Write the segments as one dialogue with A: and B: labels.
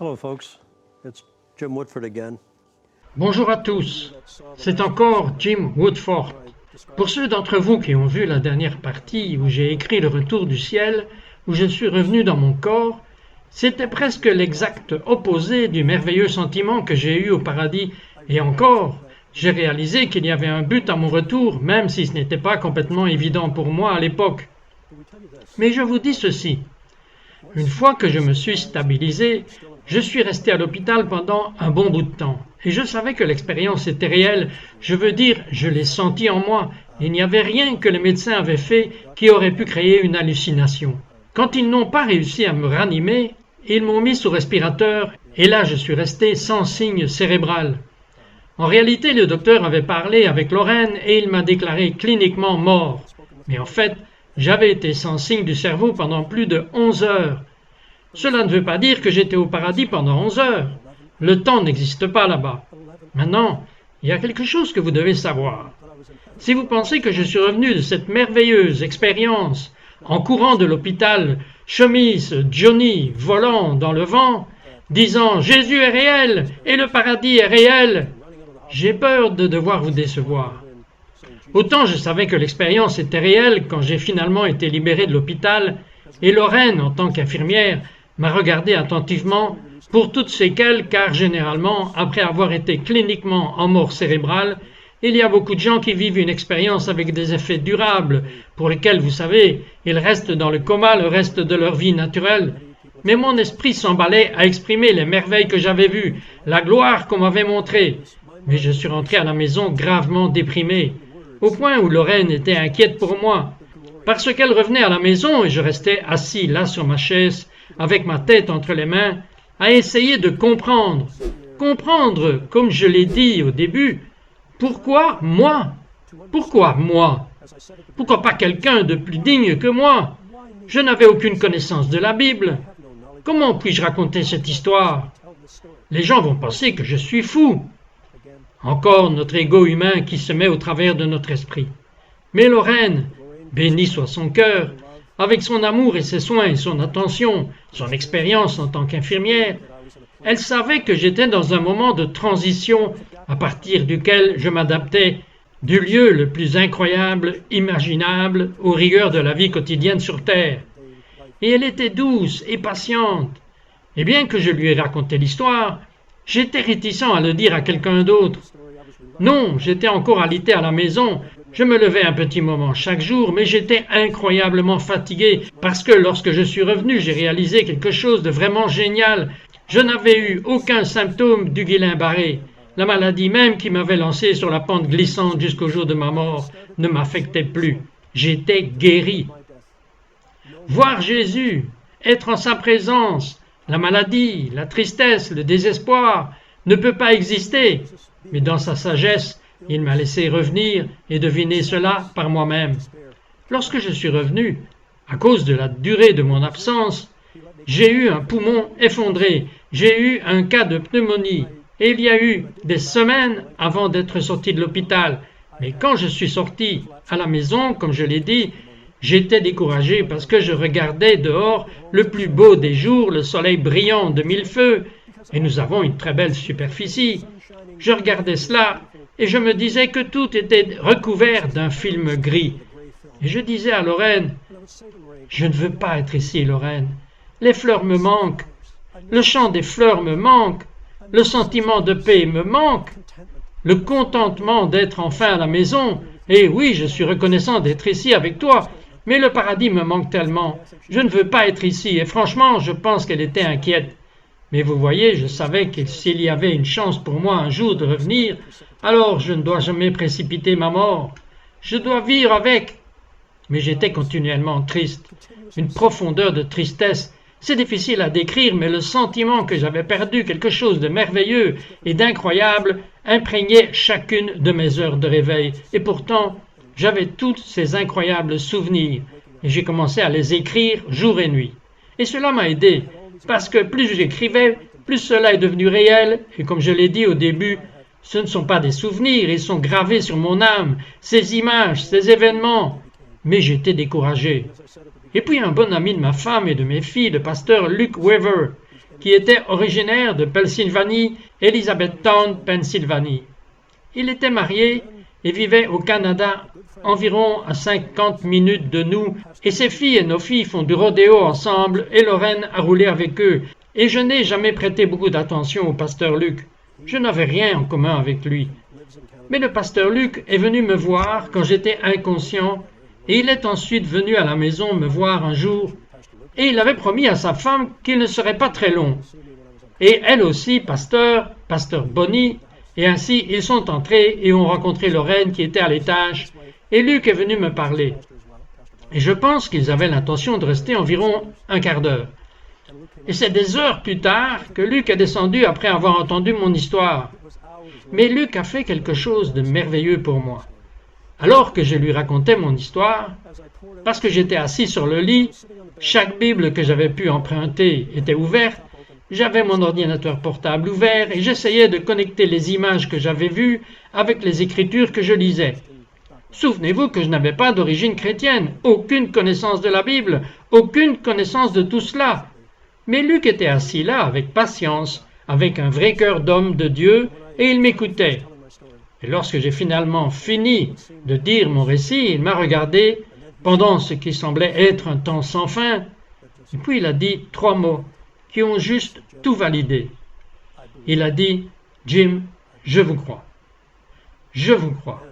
A: Hello, folks. It's Jim Woodford again.
B: Bonjour à tous, c'est encore Jim Woodford. Pour ceux d'entre vous qui ont vu la dernière partie où j'ai écrit le retour du ciel, où je suis revenu dans mon corps, c'était presque l'exact opposé du merveilleux sentiment que j'ai eu au paradis. Et encore, j'ai réalisé qu'il y avait un but à mon retour, même si ce n'était pas complètement évident pour moi à l'époque. Mais je vous dis ceci. Une fois que je me suis stabilisé, je suis resté à l'hôpital pendant un bon bout de temps. Et je savais que l'expérience était réelle. Je veux dire, je l'ai senti en moi. Il n'y avait rien que les médecins avaient fait qui aurait pu créer une hallucination. Quand ils n'ont pas réussi à me ranimer, ils m'ont mis sous respirateur et là je suis resté sans signe cérébral. En réalité, le docteur avait parlé avec Lorraine et il m'a déclaré cliniquement mort. Mais en fait, j'avais été sans signe du cerveau pendant plus de 11 heures. Cela ne veut pas dire que j'étais au paradis pendant 11 heures. Le temps n'existe pas là-bas. Maintenant, il y a quelque chose que vous devez savoir. Si vous pensez que je suis revenu de cette merveilleuse expérience en courant de l'hôpital, chemise, Johnny, volant dans le vent, disant « Jésus est réel et le paradis est réel », j'ai peur de devoir vous décevoir. Autant je savais que l'expérience était réelle quand j'ai finalement été libéré de l'hôpital, et Lorraine, en tant qu'infirmière, m'a regardé attentivement pour toutes séquelles, car généralement, après avoir été cliniquement en mort cérébrale, il y a beaucoup de gens qui vivent une expérience avec des effets durables, pour lesquels, vous savez, ils restent dans le coma le reste de leur vie naturelle. Mais mon esprit s'emballait à exprimer les merveilles que j'avais vues, la gloire qu'on m'avait montrée. Mais je suis rentré à la maison gravement déprimé, au point où Lorraine était inquiète pour moi, parce qu'elle revenait à la maison et je restais assis là sur ma chaise, avec ma tête entre les mains, à essayer de comprendre. Comprendre, comme je l'ai dit au début, pourquoi moi? Pourquoi moi? Pourquoi pas quelqu'un de plus digne que moi? Je n'avais aucune connaissance de la Bible. Comment puis-je raconter cette histoire? Les gens vont penser que je suis fou. Encore notre ego humain qui se met au travers de notre esprit. Mais Lorraine, béni soit son cœur, avec son amour et ses soins et son attention, son expérience en tant qu'infirmière, elle savait que j'étais dans un moment de transition à partir duquel je m'adaptais du lieu le plus incroyable, imaginable, aux rigueurs de la vie quotidienne sur Terre. Et elle était douce et patiente. Et bien que je lui ai raconté l'histoire, j'étais réticent à le dire à quelqu'un d'autre. Non, j'étais encore alité à la maison. Je me levais un petit moment chaque jour, mais j'étais incroyablement fatigué parce que lorsque je suis revenu, j'ai réalisé quelque chose de vraiment génial. Je n'avais eu aucun symptôme du Guillain-Barré. La maladie même qui m'avait lancé sur la pente glissante jusqu'au jour de ma mort ne m'affectait plus. J'étais guéri. Voir Jésus, être en sa présence, la maladie, la tristesse, le désespoir ne peut pas exister. Mais dans sa sagesse, il m'a laissé revenir et deviner cela par moi-même. Lorsque je suis revenu, à cause de la durée de mon absence, j'ai eu un poumon effondré, j'ai eu un cas de pneumonie, et il y a eu des semaines avant d'être sorti de l'hôpital. Mais quand je suis sorti à la maison, comme je l'ai dit, j'étais découragé parce que je regardais dehors le plus beau des jours, le soleil brillant de mille feux, et nous avons une très belle superficie. Je regardais cela et je me disais que tout était recouvert d'un film gris. Et je disais à Lorraine, « Je ne veux pas être ici, Lorraine. Les fleurs me manquent. Le chant des fleurs me manque. Le sentiment de paix me manque. Le contentement d'être enfin à la maison. Et oui, je suis reconnaissant d'être ici avec toi. Mais le paradis me manque tellement. Je ne veux pas être ici. Et franchement, je pense qu'elle était inquiète. Mais vous voyez, je savais que s'il y avait une chance pour moi un jour de revenir, alors je ne dois jamais précipiter ma mort. Je dois vivre avec. Mais j'étais continuellement triste. Une profondeur de tristesse. C'est difficile à décrire, mais le sentiment que j'avais perdu quelque chose de merveilleux et d'incroyable imprégnait chacune de mes heures de réveil. Et pourtant, j'avais tous ces incroyables souvenirs. Et j'ai commencé à les écrire jour et nuit. Et cela m'a aidé. Parce que plus j'écrivais, plus cela est devenu réel, et comme je l'ai dit au début, ce ne sont pas des souvenirs, ils sont gravés sur mon âme, ces images, ces événements. Mais j'étais découragé. Et puis un bon ami de ma femme et de mes filles, le pasteur Luke Weaver, qui était originaire de Pennsylvanie, Elizabethtown, Pennsylvanie. Il était marié et vivait au Canada, environ à 50 minutes de nous, et ses filles et nos filles font du rodéo ensemble et Lorraine a roulé avec eux. Et je n'ai jamais prêté beaucoup d'attention au pasteur Luc. Je n'avais rien en commun avec lui. Mais le pasteur Luc est venu me voir quand j'étais inconscient et il est ensuite venu à la maison me voir un jour et il avait promis à sa femme qu'il ne serait pas très long. Et elle aussi, pasteur Bonnie, et ainsi ils sont entrés et ont rencontré Lorraine qui était à l'étage et Luc est venu me parler. Et je pense qu'ils avaient l'intention de rester environ un quart d'heure. Et c'est des heures plus tard que Luc est descendu après avoir entendu mon histoire. Mais Luc a fait quelque chose de merveilleux pour moi. Alors que je lui racontais mon histoire, parce que j'étais assis sur le lit, chaque Bible que j'avais pu emprunter était ouverte, j'avais mon ordinateur portable ouvert et j'essayais de connecter les images que j'avais vues avec les écritures que je lisais. Souvenez-vous que je n'avais pas d'origine chrétienne, aucune connaissance de la Bible, aucune connaissance de tout cela. Mais Luc était assis là avec patience, avec un vrai cœur d'homme de Dieu, et il m'écoutait. Et lorsque j'ai finalement fini de dire mon récit, il m'a regardé pendant ce qui semblait être un temps sans fin, et puis il a dit 3 mots qui ont juste tout validé. Il a dit « Jim, je vous crois. Je vous crois. »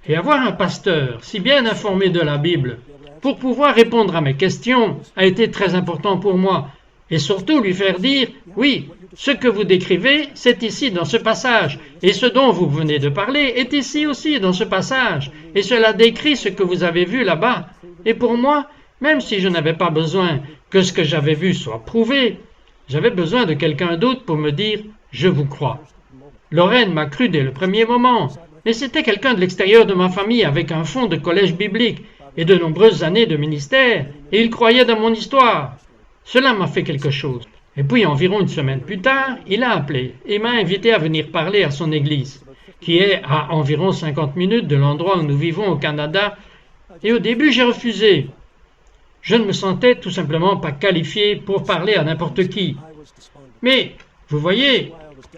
B: Et avoir un pasteur si bien informé de la Bible pour pouvoir répondre à mes questions a été très important pour moi, et surtout lui faire dire « Oui, ce que vous décrivez, c'est ici dans ce passage, et ce dont vous venez de parler est ici aussi dans ce passage, et cela décrit ce que vous avez vu là-bas. » Et pour moi, même si je n'avais pas besoin que ce que j'avais vu soit prouvé, j'avais besoin de quelqu'un d'autre pour me dire « Je vous crois. » Lorraine m'a cru dès le premier moment, mais c'était quelqu'un de l'extérieur de ma famille avec un fond de collège biblique et de nombreuses années de ministère, et il croyait dans mon histoire. Cela m'a fait quelque chose. Et puis, environ une semaine plus tard, il a appelé et m'a invité à venir parler à son église, qui est à environ 50 minutes de l'endroit où nous vivons au Canada, et au début j'ai refusé. Je ne me sentais tout simplement pas qualifié pour parler à n'importe qui. Mais, vous voyez,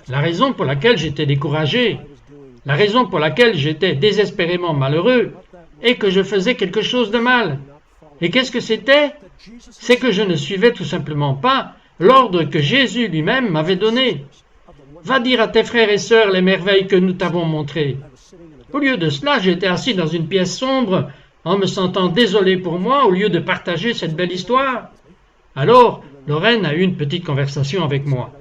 B: la raison pour laquelle j'étais découragé, la raison pour laquelle j'étais désespérément malheureux, est que je faisais quelque chose de mal. Et qu'est-ce que c'était? C'est que je ne suivais tout simplement pas l'ordre que Jésus lui-même m'avait donné. Va dire à tes frères et sœurs les merveilles que nous t'avons montrées. Au lieu de cela, j'étais assis dans une pièce sombre, en me sentant désolé pour moi, au lieu de partager cette belle histoire. Alors, Lorraine a eu une petite conversation avec moi.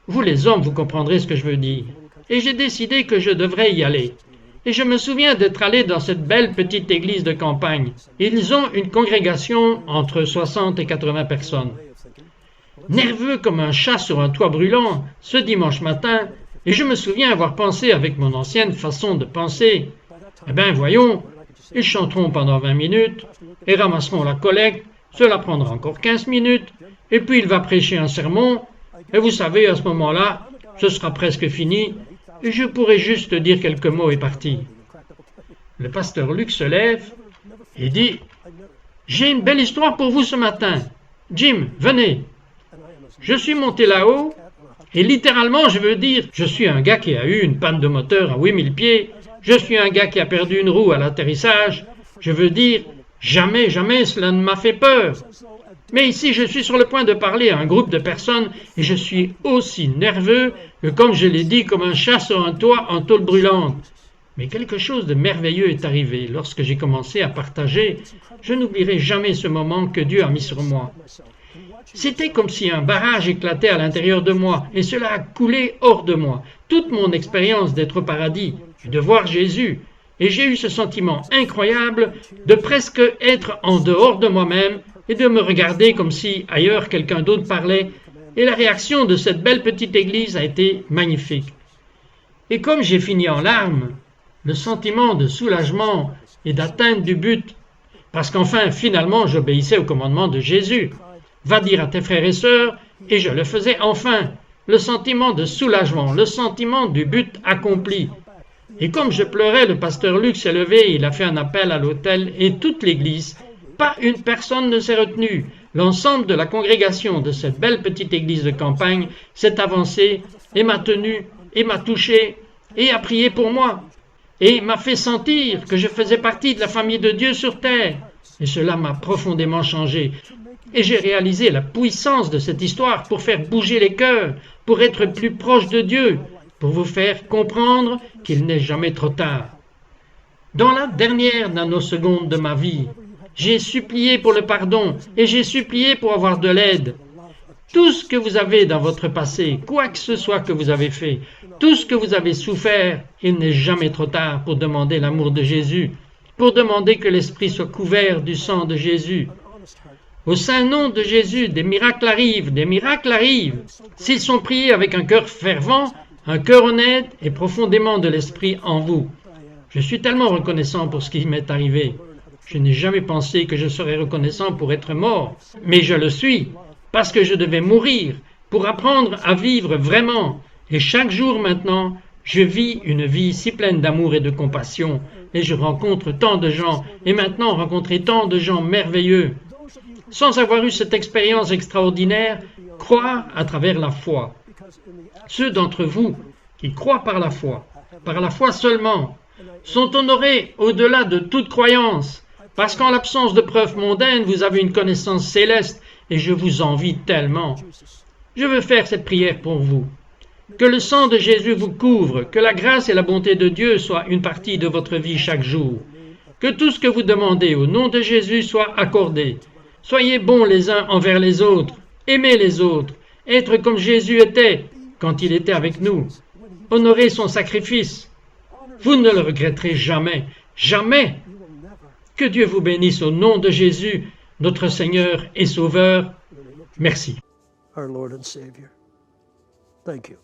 B: Vous les hommes, vous comprendrez ce que je veux dire. Et j'ai décidé que je devrais y aller. Et je me souviens d'être allé dans cette belle petite église de campagne. Ils ont une congrégation entre 60 et 80 personnes. Nerveux comme un chat sur un toit brûlant, ce dimanche matin, et je me souviens avoir pensé avec mon ancienne façon de penser, eh bien voyons, ils chanteront pendant 20 minutes et ramasseront la collecte, cela prendra encore 15 minutes, et puis il va prêcher un sermon, et vous savez, à ce moment-là, ce sera presque fini, et je pourrai juste dire quelques mots et partir. Le pasteur Luc se lève et dit « J'ai une belle histoire pour vous ce matin. Jim, venez. » Je suis monté là-haut, et littéralement, je veux dire, je suis un gars qui a eu une panne de moteur à 8000 pieds, je suis un gars qui a perdu une roue à l'atterrissage, je veux dire, jamais cela ne m'a fait peur. Mais ici, je suis sur le point de parler à un groupe de personnes, et je suis aussi nerveux que, comme je l'ai dit, comme un chat sur un toit en tôle brûlante. Mais quelque chose de merveilleux est arrivé. Lorsque j'ai commencé à partager, je n'oublierai jamais ce moment que Dieu a mis sur moi. C'était comme si un barrage éclatait à l'intérieur de moi, et cela a coulé hors de moi. Toute mon expérience d'être au paradis, de voir Jésus, et j'ai eu ce sentiment incroyable de presque être en dehors de moi-même et de me regarder comme si ailleurs quelqu'un d'autre parlait, et la réaction de cette belle petite église a été magnifique. Et comme j'ai fini en larmes, le sentiment de soulagement et d'atteinte du but, parce qu'enfin, finalement, j'obéissais au commandement de Jésus. Va dire à tes frères et sœurs, et je le faisais enfin, le sentiment de soulagement, le sentiment du but accompli. Et comme je pleurais, le pasteur Luc s'est levé, il a fait un appel à l'autel, et toute l'église, pas une personne ne s'est retenue. l'ensemble de la congrégation de cette belle petite église de campagne s'est avancé et m'a tenu et m'a touché et a prié pour moi et m'a fait sentir que je faisais partie de la famille de Dieu sur terre. Et cela m'a profondément changé. Et j'ai réalisé la puissance de cette histoire pour faire bouger les cœurs, pour être plus proche de Dieu, pour vous faire comprendre qu'il n'est jamais trop tard. Dans la dernière nanoseconde de ma vie, j'ai supplié pour le pardon et j'ai supplié pour avoir de l'aide. Tout ce que vous avez dans votre passé, quoi que ce soit que vous avez fait, tout ce que vous avez souffert, il n'est jamais trop tard pour demander l'amour de Jésus, pour demander que l'esprit soit couvert du sang de Jésus. Au saint nom de Jésus, des miracles arrivent, des miracles arrivent. S'ils sont priés avec un cœur fervent, un cœur honnête et profondément de l'esprit en vous. Je suis tellement reconnaissant pour ce qui m'est arrivé. Je n'ai jamais pensé que je serais reconnaissant pour être mort, mais je le suis, parce que je devais mourir, pour apprendre à vivre vraiment. Et chaque jour maintenant, je vis une vie si pleine d'amour et de compassion, et je rencontre tant de gens, et maintenant rencontrer tant de gens merveilleux. Sans avoir eu cette expérience extraordinaire, croire à travers la foi. Ceux d'entre vous qui croient par la foi seulement, sont honorés au-delà de toute croyance, parce qu'en l'absence de preuves mondaines, vous avez une connaissance céleste, et je vous envie tellement. Je veux faire cette prière pour vous. Que le sang de Jésus vous couvre, que la grâce et la bonté de Dieu soient une partie de votre vie chaque jour. Que tout ce que vous demandez au nom de Jésus soit accordé. Soyez bons les uns envers les autres, aimez les autres, être comme Jésus était quand il était avec nous. Honorez son sacrifice. Vous ne le regretterez jamais, jamais. Que Dieu vous bénisse au nom de Jésus, notre Seigneur et Sauveur. Merci.
A: Our Lord and Savior. Thank you.